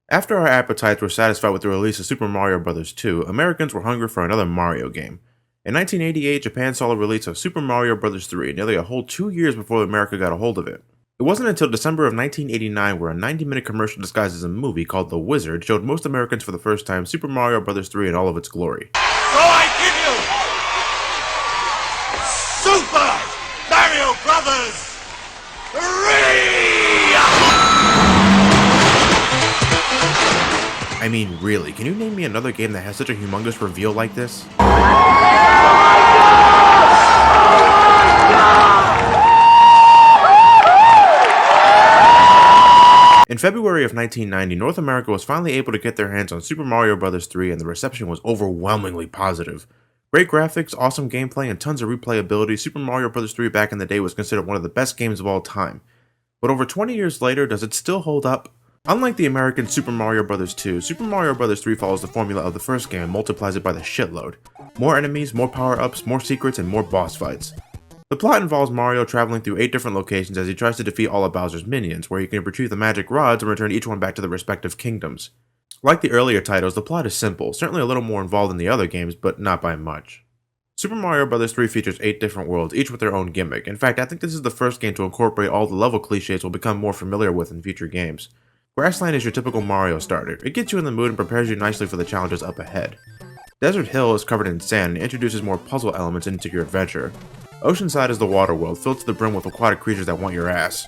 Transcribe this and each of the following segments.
After our appetites were satisfied with the release of Super Mario Bros. 2, Americans were hungry for another Mario game. In 1988, Japan saw the release of Super Mario Bros. 3, nearly a whole 2 years before America got a hold of it. It wasn't until December of 1989 where a 90-minute commercial disguised as a movie called The Wizard showed most Americans for the first time Super Mario Bros. 3 in all of its glory. So I give you Super Mario Bros. 3! I mean, really, can you name me another game that has such a humongous reveal like this? In February of 1990, North America was finally able to get their hands on Super Mario Bros. 3 and the reception was overwhelmingly positive. Great graphics, awesome gameplay, and tons of replayability, Super Mario Bros. 3 back in the day was considered one of the best games of all time. But over 20 years later, does it still hold up? Unlike the American Super Mario Bros. 2, Super Mario Bros. 3 follows the formula of the first game and multiplies it by the shitload. More enemies, more power-ups, more secrets, and more boss fights. The plot involves Mario traveling through 8 different locations as he tries to defeat all of Bowser's minions, where he can retrieve the magic rods and return each one back to their respective kingdoms. Like the earlier titles, the plot is simple, certainly a little more involved than the other games, but not by much. Super Mario Bros. 3 features 8 different worlds, each with their own gimmick. In fact, I think this is the first game to incorporate all the level cliches we'll become more familiar with in future games. Grassland is your typical Mario starter. It gets you in the mood and prepares you nicely for the challenges up ahead. Desert Hill is covered in sand and introduces more puzzle elements into your adventure. Oceanside is the water world, filled to the brim with aquatic creatures that want your ass.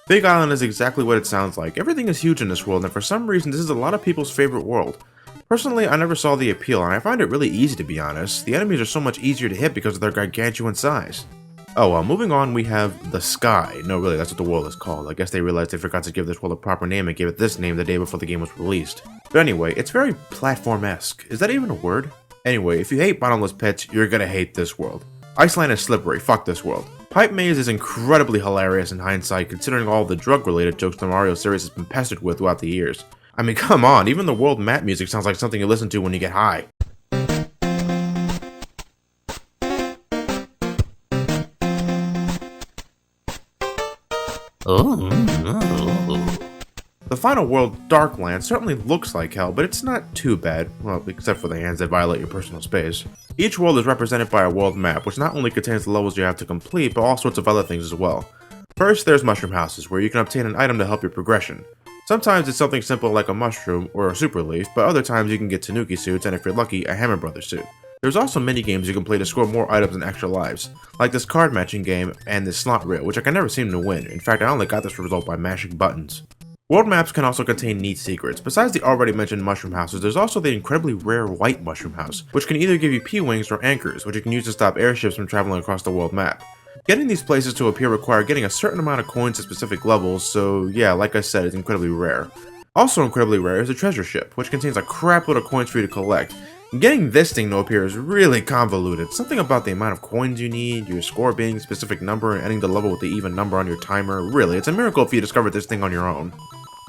Big Island is exactly what it sounds like. Everything is huge in this world, and for some reason this is a lot of people's favorite world. Personally, I never saw the appeal, and I find it really easy to be honest. The enemies are so much easier to hit because of their gargantuan size. Oh well, moving on, we have The Sky. No, really, that's what the world is called. I guess they realized they forgot to give this world a proper name and gave it this name the day before the game was released. But anyway, it's very platform-esque. Is that even a word? Anyway, if you hate bottomless pits, you're gonna hate this world. Iceland is slippery, fuck this world. Pipe Maze is incredibly hilarious in hindsight, considering all the drug-related jokes the Mario series has been pestered with throughout the years. I mean, come on, even the world map music sounds like something you listen to when you get high. The final world, Darkland, certainly looks like hell, but it's not too bad, well, except for the hands that violate your personal space. Each world is represented by a world map, which not only contains the levels you have to complete, but all sorts of other things as well. First, there's mushroom houses, where you can obtain an item to help your progression. Sometimes it's something simple like a mushroom or a super leaf, but other times you can get Tanooki Suits, and if you're lucky, a Hammer Brothers suit. There's also mini games you can play to score more items and extra lives, like this card matching game and this slot reel, which I can never seem to win. In fact, I only got this result by mashing buttons. World maps can also contain neat secrets. Besides the already mentioned mushroom houses, there's also the incredibly rare white mushroom house, which can either give you P-wings or anchors, which you can use to stop airships from traveling across the world map. Getting these places to appear require getting a certain amount of coins at specific levels, so yeah, like I said, it's incredibly rare. Also incredibly rare is the treasure ship, which contains a crap load of coins for you to collect. Getting this thing to appear is really convoluted. Something about the amount of coins you need, your score being a specific number, and ending the level with the even number on your timer. Really, it's a miracle if you discovered this thing on your own.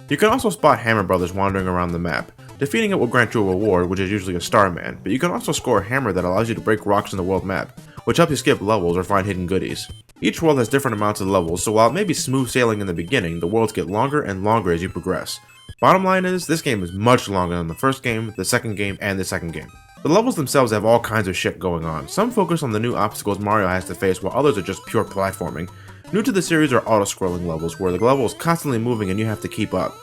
You can also spot Hammer Brothers wandering around the map. Defeating it will grant you a reward, which is usually a Starman, but you can also score a hammer that allows you to break rocks in the world map, which helps you skip levels or find hidden goodies. Each world has different amounts of levels, so while it may be smooth sailing in the beginning, the worlds get longer and longer as you progress. Bottom line is, this game is much longer than the first game, the second game, and the second game. The levels themselves have all kinds of shit going on. Some focus on the new obstacles Mario has to face, while others are just pure platforming. New to the series are auto-scrolling levels, where the level is constantly moving and you have to keep up.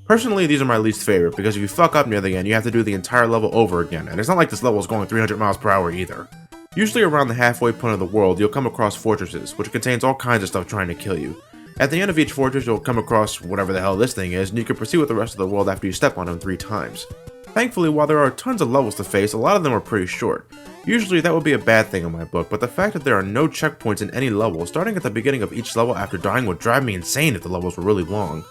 Personally, these are my least favorite, because if you fuck up near the end, you have to do the entire level over again, and it's not like this level is going 300 miles per hour either. Usually around the halfway point of the world, you'll come across fortresses, which contains all kinds of stuff trying to kill you. At the end of each fortress, you'll come across whatever the hell this thing is, and you can proceed with the rest of the world after you step on them 3 times. Thankfully, while there are tons of levels to face, a lot of them are pretty short. Usually that would be a bad thing in my book, but the fact that there are no checkpoints in any level, starting at the beginning of each level after dying would drive me insane if the levels were really long.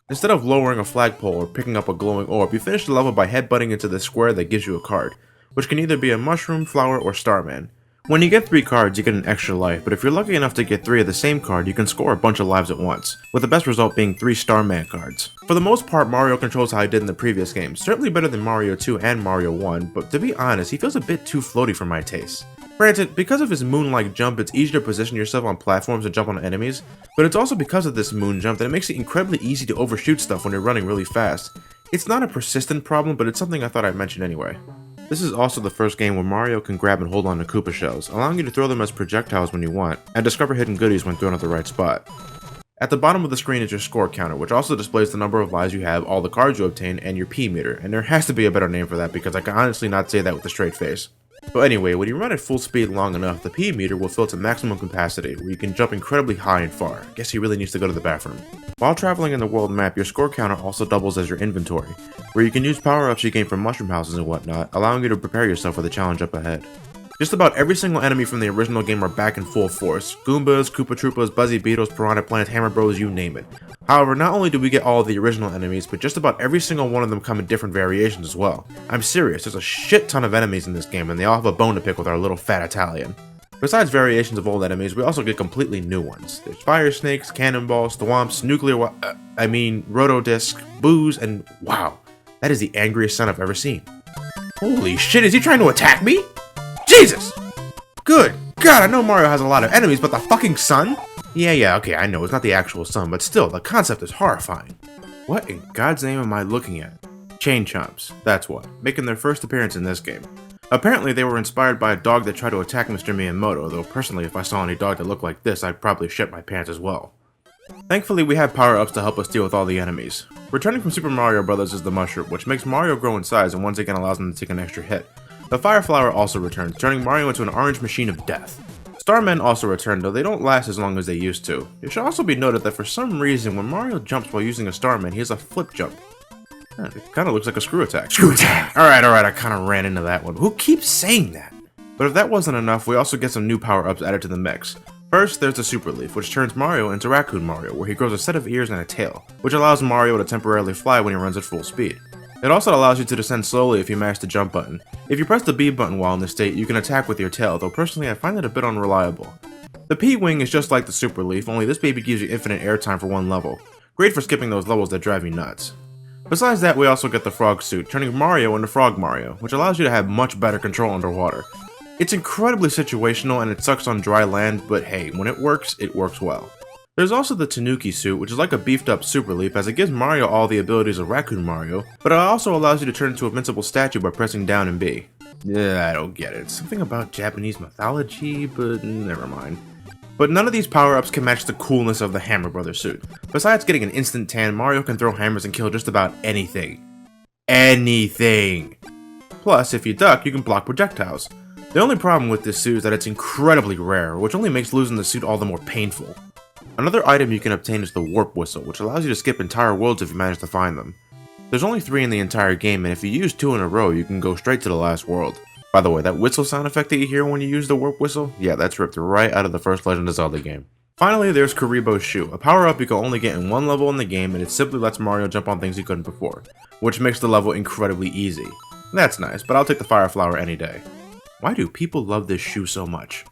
Instead of lowering a flagpole or picking up a glowing orb, you finish the level by headbutting into the square that gives you a card, which can either be a mushroom, flower, or Starman. When you get 3 cards, you get an extra life, but if you're lucky enough to get 3 of the same card, you can score a bunch of lives at once, with the best result being 3 Starman cards. For the most part, Mario controls how he did in the previous games, certainly better than Mario 2 and Mario 1, but to be honest, he feels a bit too floaty for my taste. Granted, because of his moon-like jump, it's easier to position yourself on platforms and jump on enemies, but it's also because of this moon jump that it makes it incredibly easy to overshoot stuff when you're running really fast. It's not a persistent problem, but it's something I thought I'd mention anyway. This is also the first game where Mario can grab and hold on to Koopa shells, allowing you to throw them as projectiles when you want, and discover hidden goodies when thrown at the right spot. At the bottom of the screen is your score counter, which also displays the number of lives you have, all the cards you obtain, and your P meter, and there has to be a better name for that because I can honestly not say that with a straight face. But anyway, when you run at full speed long enough, the P meter will fill to maximum capacity, where you can jump incredibly high and far. I guess he really needs to go to the bathroom. While traveling in the world map, your score counter also doubles as your inventory, where you can use power-ups you gain from mushroom houses and whatnot, allowing you to prepare yourself for the challenge up ahead. Just about every single enemy from the original game are back in full force. Goombas, Koopa Troopas, Buzzy Beetles, Piranha Plants, Hammer Bros, you name it. However, not only do we get all of the original enemies, but just about every single one of them come in different variations as well. I'm serious, there's a shit ton of enemies in this game, and they all have a bone to pick with our little fat Italian. Besides variations of old enemies, we also get completely new ones. There's fire snakes, cannonballs, thwomps, Rotodisc, boos, and wow, that is the angriest sun I've ever seen. Holy shit, is he trying to attack me? Jesus! Good God, I know Mario has a lot of enemies, but the fucking sun? Yeah, okay, I know, it's not the actual sun, but still, the concept is horrifying. What in God's name am I looking at? Chain Chomps, that's what, making their first appearance in this game. Apparently, they were inspired by a dog that tried to attack Mr. Miyamoto, though personally, if I saw any dog that looked like this, I'd probably shit my pants as well. Thankfully, we have power-ups to help us deal with all the enemies. Returning from Super Mario Bros. Is the mushroom, which makes Mario grow in size and once again allows him to take an extra hit. The Fire Flower also returns, turning Mario into an orange machine of death. Starmen also return, though they don't last as long as they used to. It should also be noted that for some reason, when Mario jumps while using a Starman, he has a flip jump. It kinda looks like a screw attack. Screw attack! Alright, I kinda ran into that one. Who keeps saying that? But if that wasn't enough, we also get some new power-ups added to the mix. First, there's the Super Leaf, which turns Mario into Raccoon Mario, where he grows a set of ears and a tail, which allows Mario to temporarily fly when he runs at full speed. It also allows you to descend slowly if you mash the jump button. If you press the B button while in this state, you can attack with your tail, though personally I find it a bit unreliable. The P-Wing is just like the Super Leaf, only this baby gives you infinite airtime for one level. Great for skipping those levels that drive you nuts. Besides that, we also get the Frog Suit, turning Mario into Frog Mario, which allows you to have much better control underwater. It's incredibly situational and it sucks on dry land, but hey, when it works well. There's also the Tanooki Suit, which is like a beefed up Super Leaf as it gives Mario all the abilities of Raccoon Mario, but it also allows you to turn into a invincible statue by pressing down and B. I don't get it. Something about Japanese mythology, but never mind. But none of these power-ups can match the coolness of the Hammer Brothers suit. Besides getting an instant tan, Mario can throw hammers and kill just about anything. Anything! Plus, if you duck, you can block projectiles. The only problem with this suit is that it's incredibly rare, which only makes losing the suit all the more painful. Another item you can obtain is the Warp Whistle, which allows you to skip entire worlds if you manage to find them. There's only 3 in the entire game, and if you use 2 in a row, you can go straight to the last world. By the way, that whistle sound effect that you hear when you use the Warp Whistle, yeah, that's ripped right out of the first Legend of Zelda game. Finally, there's Kuriboh Shoo, a power-up you can only get in one level in the game, and it simply lets Mario jump on things he couldn't before, which makes the level incredibly easy. That's nice, but I'll take the Fire Flower any day. Why do people love this shoe so much?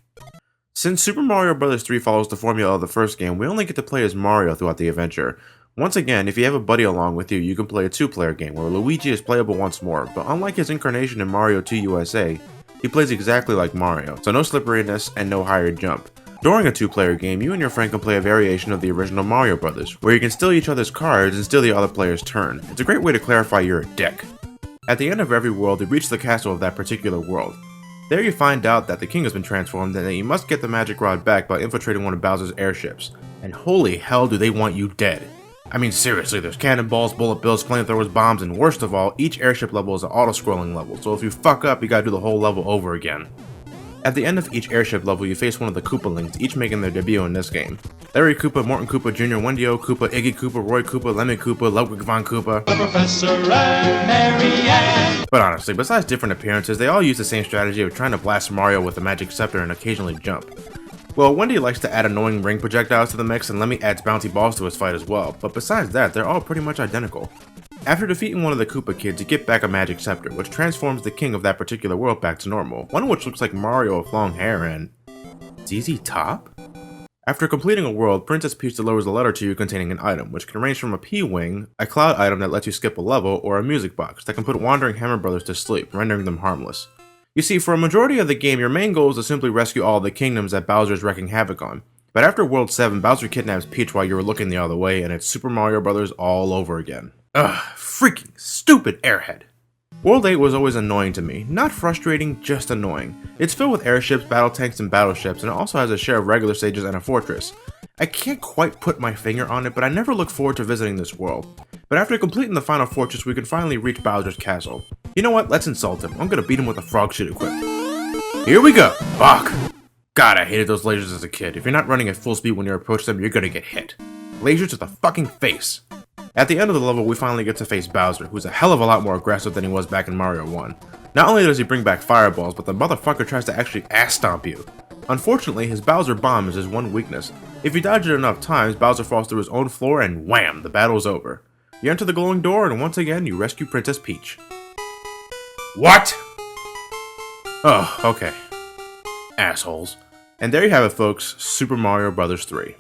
Since Super Mario Bros. 3 follows the formula of the first game, we only get to play as Mario throughout the adventure. Once again, if you have a buddy along with you, you can play a 2-player game where Luigi is playable once more, but unlike his incarnation in Mario 2 USA, he plays exactly like Mario, so no slipperiness and no higher jump. During a 2-player game, you and your friend can play a variation of the original Mario Bros., where you can steal each other's cards and steal the other player's turn. It's a great way to clarify you're a dick. At the end of every world, you reach the castle of that particular world. There you find out that the king has been transformed and that you must get the magic rod back by infiltrating one of Bowser's airships. And holy hell do they want you dead. I mean seriously, there's cannonballs, bullet bills, flamethrowers, bombs, and worst of all, each airship level is an auto-scrolling level, so if you fuck up, you gotta do the whole level over again. At the end of each airship level, you face one of the Koopalings, each making their debut in this game. Larry Koopa, Morton Koopa, Jr., Wendy-O Koopa, Iggy Koopa, Roy Koopa, Lemmy Koopa, Ludwig von Koopa. Professor and Mary Ann. But honestly, besides different appearances, they all use the same strategy of trying to blast Mario with a magic scepter and occasionally jump. Well, Wendy likes to add annoying ring projectiles to the mix, and Lemmy adds bouncy balls to his fight as well, but besides that, they're all pretty much identical. After defeating one of the Koopa kids, you get back a magic scepter, which transforms the king of that particular world back to normal, one of which looks like Mario with long hair and... ZZ Top? After completing a world, Princess Peach delivers a letter to you containing an item, which can range from a P-Wing, a cloud item that lets you skip a level, or a music box that can put wandering Hammer Brothers to sleep, rendering them harmless. You see, for a majority of the game, your main goal is to simply rescue all the kingdoms that Bowser is wreaking havoc on. But after World 7, Bowser kidnaps Peach while you were looking the other way, and it's Super Mario Bros. All over again. Ugh, freaking stupid airhead. World 8 was always annoying to me. Not frustrating, just annoying. It's filled with airships, battle tanks, and battleships, and it also has a share of regular stages and a fortress. I can't quite put my finger on it, but I never look forward to visiting this world. But after completing the final fortress, we can finally reach Bowser's castle. You know what? Let's insult him. I'm gonna beat him with a frog shit equipped. Here we go! Fuck! God, I hated those lasers as a kid. If you're not running at full speed when you approach them, you're gonna get hit. Lasers to the fucking face. At the end of the level, we finally get to face Bowser, who's a hell of a lot more aggressive than he was back in Mario 1. Not only does he bring back fireballs, but the motherfucker tries to actually ass stomp you. Unfortunately, his Bowser bomb is his one weakness. If you dodge it enough times, Bowser falls through his own floor and wham, the battle's over. You enter the glowing door and once again, you rescue Princess Peach. What? Oh, okay. Assholes. And there you have it, folks, Super Mario Bros. 3.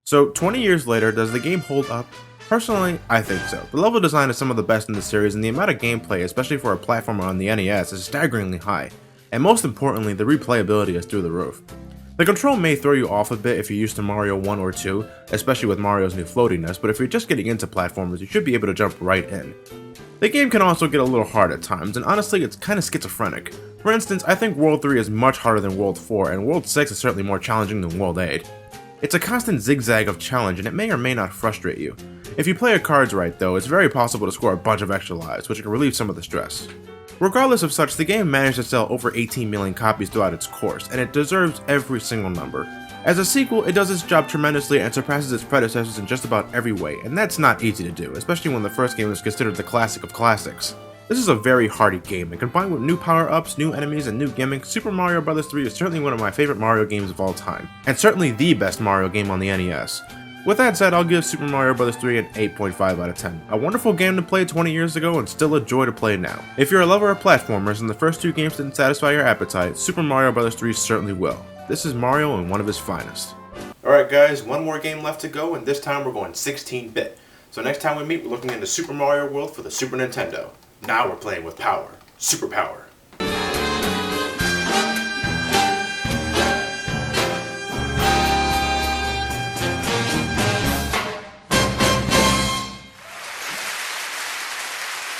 So, 20 years later, does the game hold up? Personally, I think so. The level design is some of the best in the series, and the amount of gameplay, especially for a platformer on the NES, is staggeringly high. And most importantly, the replayability is through the roof. The control may throw you off a bit if you're used to Mario 1 or 2, especially with Mario's new floatiness, but if you're just getting into platformers, you should be able to jump right in. The game can also get a little hard at times, and honestly, it's kinda schizophrenic. For instance, I think World 3 is much harder than World 4, and World 6 is certainly more challenging than World 8. It's a constant zigzag of challenge, and it may or may not frustrate you. If you play your cards right, though, it's very possible to score a bunch of extra lives, which can relieve some of the stress. Regardless of such, the game managed to sell over 18 million copies throughout its course, and it deserves every single number. As a sequel, it does its job tremendously and surpasses its predecessors in just about every way, and that's not easy to do, especially when the first game is considered the classic of classics. This is a very hearty game, and combined with new power-ups, new enemies, and new gimmicks, Super Mario Bros. 3 is certainly one of my favorite Mario games of all time, and certainly the best Mario game on the NES. With that said, I'll give Super Mario Bros. 3 an 8.5 out of 10. A wonderful game to play 20 years ago and still a joy to play now. If you're a lover of platformers and the first two games didn't satisfy your appetite, Super Mario Bros. 3 certainly will. This is Mario in one of his finest. Alright guys, one more game left to go, and this time we're going 16-bit. So next time we meet, we're looking into Super Mario World for the Super Nintendo. Now we're playing with power. Superpower.